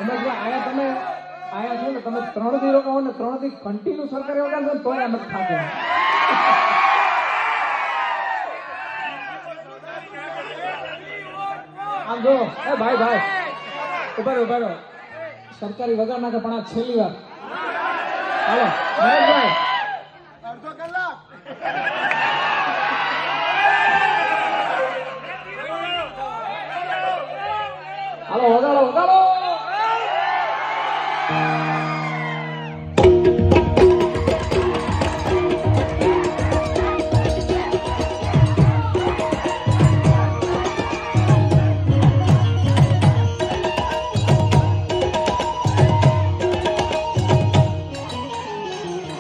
આયા તમે આયા છો ને તમે 3 દી રોકાવો ને 3 દી કન્ટિન્યુ સરકારી વગાડો ને તોય આમ જ થાકે. આમ જો એ ભાઈ ઉભા રહો સરકારી વગાડ નાખે પણ આ છેલ્લી વાર. હાલો નરેશભાઈ